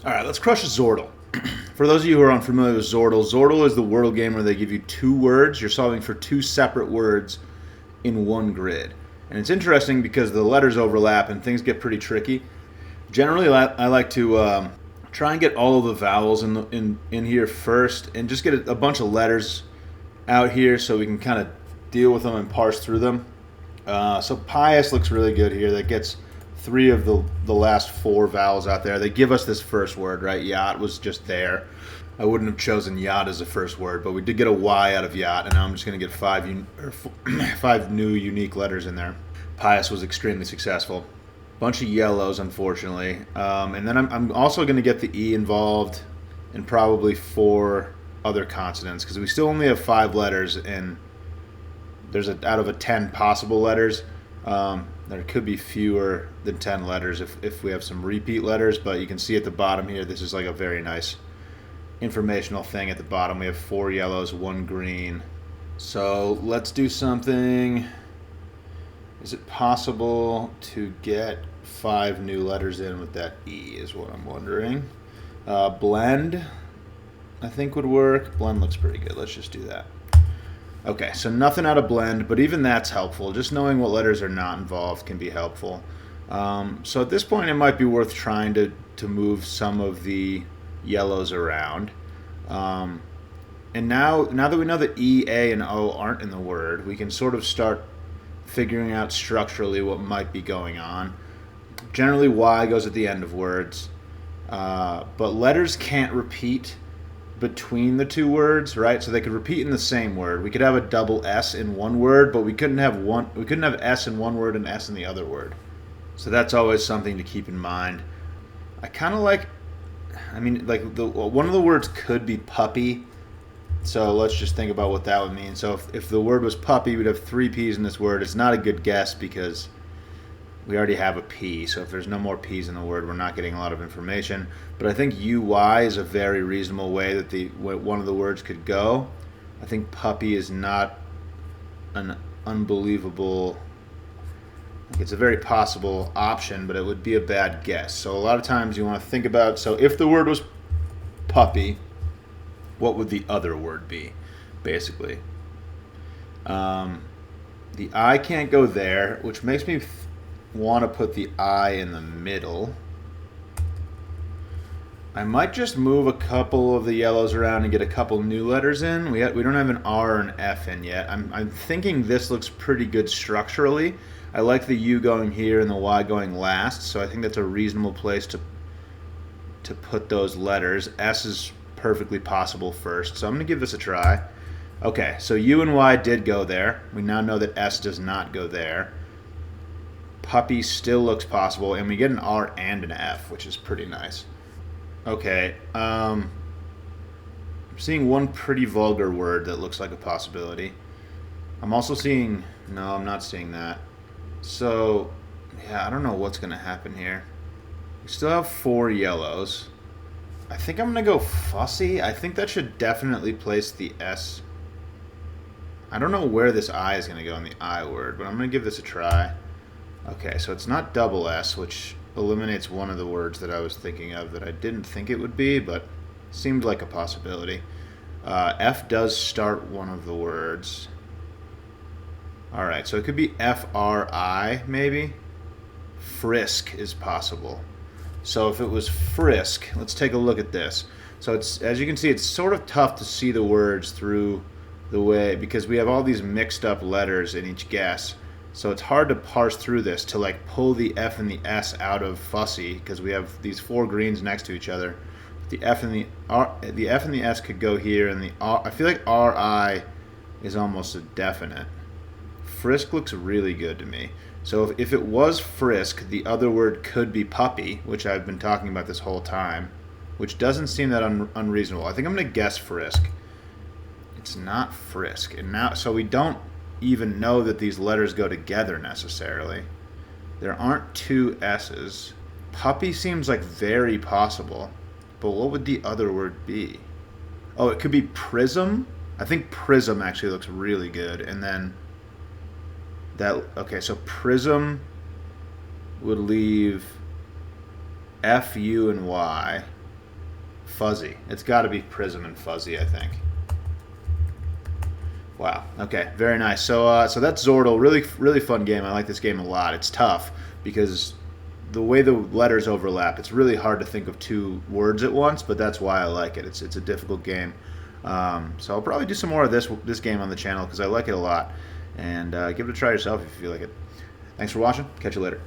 All right, let's crush a xordle. For those of you who are unfamiliar with xordle, xordle is the Wordle game where they give you two words. You're solving for two separate words in one grid. And it's interesting because the letters overlap and things get pretty tricky. Generally, I like to try and get all of the vowels in here first and just get a bunch of letters out here so we can kind of deal with them and parse through them. So pious looks really good here. That gets three of the last four vowels out there. They give us this first word, right? Yacht was just there. I wouldn't have chosen yacht as the first word, but we did get a Y out of yacht, and now I'm just going to get five new unique letters in there. Pious was extremely successful. Bunch of yellows, unfortunately. And then I'm also going to get the E involved and probably four other consonants because we still only have 5 letters, and there's out of 10 possible letters. There could be fewer than 10 letters if we have some repeat letters, but you can see at the bottom here, this is like a very nice informational thing at the bottom. We have 4 yellows, 1 green. So let's do something. Is it possible to get 5 new letters in with that E is what I'm wondering. Blend, I think would work. Blend looks pretty good. Let's just do that. Okay, so nothing out of blend, but even that's helpful. Just knowing what letters are not involved can be helpful. So at this point, it might be worth trying to move some of the yellows around. And now that we know that E, A, and O aren't in the word, we can sort of start figuring out structurally what might be going on. Generally, Y goes at the end of words, but letters can't repeat between the two words, right? So they could repeat in the same word. We could have a double S in one word, but we couldn't have S in one word and S in the other word. So that's always something to keep in mind. I kind of like, one of the words could be puppy. So let's just think about what that would mean. So if the word was puppy, we'd have 3 P's in this word. It's not a good guess because we already have a P, so if there's no more P's in the word, we're not getting a lot of information. But I think UY is a very reasonable way that one of the words could go. I think puppy is not an unbelievable, it's a very possible option, but it would be a bad guess. So a lot of times you want to think about, so if the word was puppy, what would the other word be, basically? The I can't go there, which makes me want to put the I in the middle. I might just move a couple of the yellows around and get a couple new letters in. We don't have an R or an F in yet. I'm thinking this looks pretty good structurally. I like the U going here and the Y going last, so I think that's a reasonable place to put those letters. S is perfectly possible first, so I'm going to give this a try. Okay, so U and Y did go there. We now know that S does not go there. Puppy still looks possible, and we get an R and an F, which is pretty nice. Okay, I'm seeing one pretty vulgar word that looks like a possibility. I'm also seeing, no, I'm not seeing that. So, yeah, I don't know what's going to happen here. We still have 4 yellows. I think I'm going to go fussy. I think that should definitely place the S. I don't know where this I is going to go in the I word, but I'm going to give this a try. Okay, so it's not double S, which eliminates one of the words that I was thinking of that I didn't think it would be, but seemed like a possibility. F does start one of the words. All right, so it could be F-R-I, maybe. Frisk is possible. So if it was frisk, let's take a look at this. So it's, as you can see, it's sort of tough to see the words through the way, because we have all these mixed up letters in each guess. So it's hard to parse through this to like pull the F and the S out of fussy because we have these 4 greens next to each other. The F and the S could go here, and the R, I feel like RI is almost a definite. Frisk looks really good to me. So if it was frisk, the other word could be puppy, which I've been talking about this whole time, which doesn't seem that unreasonable. I think I'm going to guess frisk. It's not frisk, and now so we don't even know that these letters go together necessarily. There aren't 2 S's. Puppy seems like very possible, but what would the other word be? Oh, it could be prism. I think prism actually looks really good, and then that, okay, so prism would leave F, U, and Y. Fuzzy. It's got to be prism and fuzzy, I think. Wow. Okay. Very nice. So so that's Xordle. Really fun game. I like this game a lot. It's tough because the way the letters overlap, it's really hard to think of two words at once. But that's why I like it. It's a difficult game. So I'll probably do some more of this game on the channel because I like it a lot. And give it a try yourself if you feel like it. Thanks for watching. Catch you later.